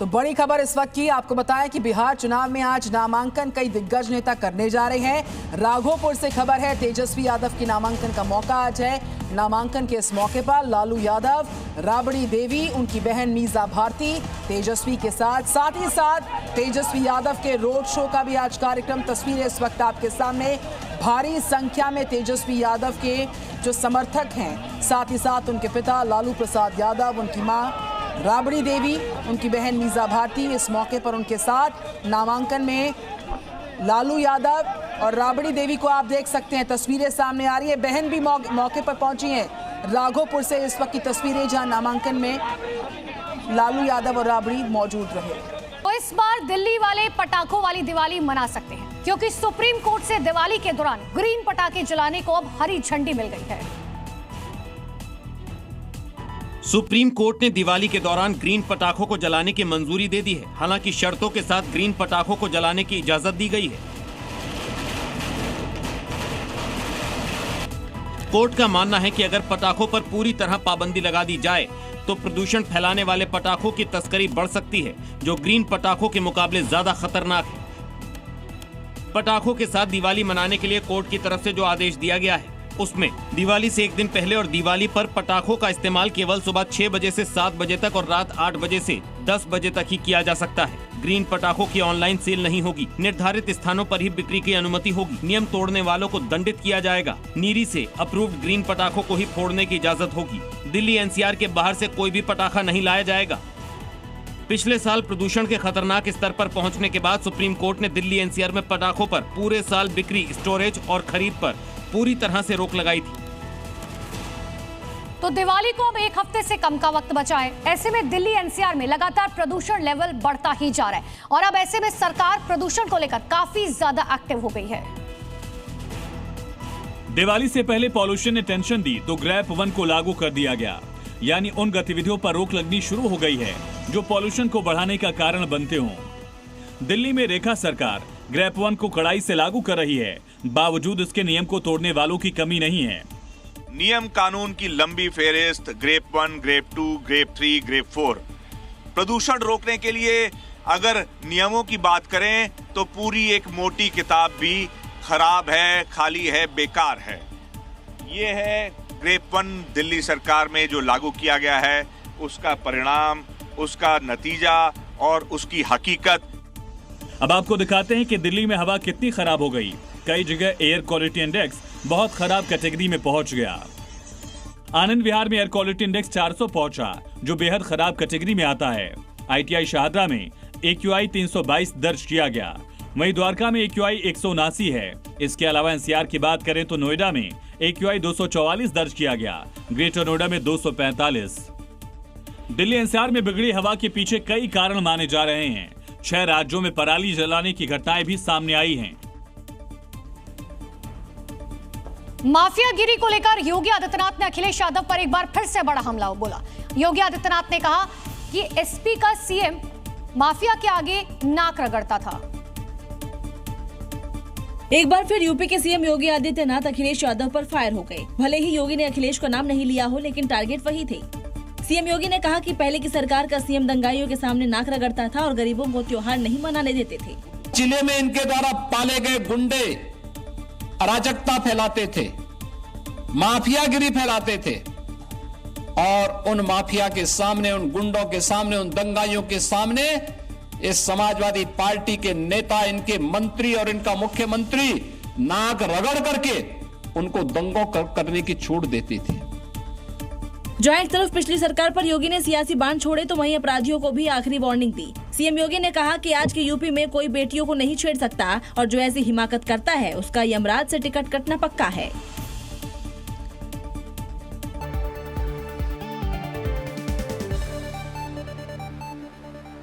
तो बड़ी खबर इस वक्त की आपको बताएं कि बिहार चुनाव में आज नामांकन कई दिग्गज नेता करने जा रहे हैं। राघोपुर से खबर है, तेजस्वी यादव की नामांकन का मौका आज है। नामांकन के इस मौके पर लालू यादव, राबड़ी देवी, उनकी बहन मीसा भारती तेजस्वी के साथ ही तेजस्वी यादव के रोड शो का भी आज कार्यक्रम। तस्वीरें इस वक्त आपके सामने, भारी संख्या में तेजस्वी यादव के जो समर्थक हैं, साथ ही साथ उनके पिता लालू प्रसाद यादव, उनकी मां राबड़ी देवी, उनकी बहन मीसा भारती इस मौके पर उनके साथ। नामांकन में लालू यादव और राबड़ी देवी को आप देख सकते हैं, तस्वीरें सामने आ रही है। बहन भी मौके पर पहुंची हैं। राघोपुर से इस वक्त की तस्वीरें, जहां नामांकन में लालू यादव और राबड़ी मौजूद रहे। तो इस बार दिल्ली वाले पटाखों वाली दिवाली मना सकते हैं, क्योंकि सुप्रीम कोर्ट से दिवाली के दौरान ग्रीन पटाखे जलाने को अब हरी झंडी मिल गई है। सुप्रीम कोर्ट ने दिवाली के दौरान ग्रीन पटाखों को जलाने की मंजूरी दे दी है। हालांकि शर्तों के साथ ग्रीन पटाखों को जलाने की इजाजत दी गई है। कोर्ट का मानना है कि अगर पटाखों पर पूरी तरह पाबंदी लगा दी जाए तो प्रदूषण फैलाने वाले पटाखों की तस्करी बढ़ सकती है, जो ग्रीन पटाखों के मुकाबले ज्यादा खतरनाक है। पटाखों के साथ दिवाली मनाने के लिए कोर्ट की तरफ से जो आदेश दिया गया है, उसमें दिवाली से एक दिन पहले और दिवाली पर पटाखों का इस्तेमाल केवल सुबह 6 बजे से 7 बजे तक और रात 8 बजे से 10 बजे तक ही किया जा सकता है। ग्रीन पटाखों की ऑनलाइन सेल नहीं होगी। निर्धारित स्थानों पर ही बिक्री की अनुमति होगी। नियम तोड़ने वालों को दंडित किया जाएगा। नीरी से अप्रूव्ड ग्रीन पटाखों को ही फोड़ने की इजाजत होगी। दिल्ली एनसीआर के बाहर से कोई भी पटाखा नहीं लाया जाएगा। पिछले साल प्रदूषण के खतरनाक स्तर पर पहुंचने के बाद सुप्रीम कोर्ट ने दिल्ली एनसीआर में पटाखों पर पूरे साल बिक्री, स्टोरेज और खरीद पर पूरी तरह से रोक लगाई थी। तो दिवाली को अब एक हफ्ते से कम का वक्त बचा है। ऐसे में दिल्ली एनसीआर में लगातार प्रदूषण लेवल बढ़ता ही जा रहा है और अब ऐसे में सरकार प्रदूषण को लेकर काफी ज्यादा एक्टिव हो गई है। दिवाली से पहले पॉल्यूशन ने टेंशन दी तो ग्रैप 1 को लागू कर दिया गया, यानी उन गतिविधियों पर रोक लगनी शुरू हो गई है जो पॉल्यूशन को बढ़ाने का कारण बनते हों। दिल्ली में रेखा सरकार ग्रैप 1 को कड़ाई से लागू कर रही है, बावजूद इसके नियम को तोड़ने वालों की कमी नहीं है। नियम कानून की लंबी फेहरिस्त, ग्रेप 1, ग्रेप 2, ग्रेप 3, ग्रेप 4। प्रदूषण रोकने के लिए अगर नियमों की बात करें तो पूरी एक मोटी किताब भी खराब है, खाली है, बेकार है। ये है ग्रेप 1 दिल्ली सरकार में जो लागू किया गया है, उसका परिणाम, उसका नतीजा और उसकी हकीकत। अब आपको दिखाते हैं कि दिल्ली में हवा कितनी खराब हो गई। कई जगह एयर क्वालिटी इंडेक्स बहुत खराब कैटेगरी में पहुंच गया। आनंद विहार में एयर क्वालिटी इंडेक्स 400 पहुंचा, जो बेहद खराब कैटेगरी में आता है। ITI शाहदरा में AQI 322 दर्ज किया गया। वहीं द्वारका में AQI 179 है। इसके अलावा NCR की बात करें तो नोएडा में AQI 244 दर्ज किया गया, ग्रेटर नोएडा में 245। दिल्ली NCR में बिगड़ी हवा के पीछे कई कारण माने जा रहे हैं। 6 राज्यों में पराली जलाने की घटनाएं भी सामने आई हैं। माफियागिरी को लेकर योगी आदित्यनाथ ने अखिलेश यादव पर एक बार फिर से बड़ा हमला बोला। योगी आदित्यनाथ ने कहा कि SP का CM माफिया के आगे नाक रगड़ता था। एक बार फिर यूपी के CM योगी आदित्यनाथ अखिलेश यादव पर फायर हो गए। भले ही योगी ने अखिलेश का नाम नहीं लिया हो, लेकिन टारगेट वही थे। CM योगी ने कहा कि पहले की सरकार का CM दंगाइयों के सामने नाक रगड़ता था और गरीबों को त्योहार नहीं मनाने देते थे। जिले में इनके द्वारा पाले गए गुंडे अराजकता फैलाते थे, माफियागिरी फैलाते थे और उन माफिया के सामने, उन गुंडों के सामने, उन दंगाइयों के सामने इस समाजवादी पार्टी के नेता, इनके मंत्री और इनका मुख्यमंत्री नाक रगड़ करके उनको दंगों करने की छूट देती थी। जहां एक तरफ पिछली सरकार पर योगी ने सियासी बाण छोड़े तो वहीं अपराधियों को भी आखिरी वार्निंग दी। CM योगी ने कहा कि आज के यूपी में कोई बेटियों को नहीं छेड़ सकता और जो ऐसी हिमाकत करता है उसका यमराज से टिकट कटना पक्का है।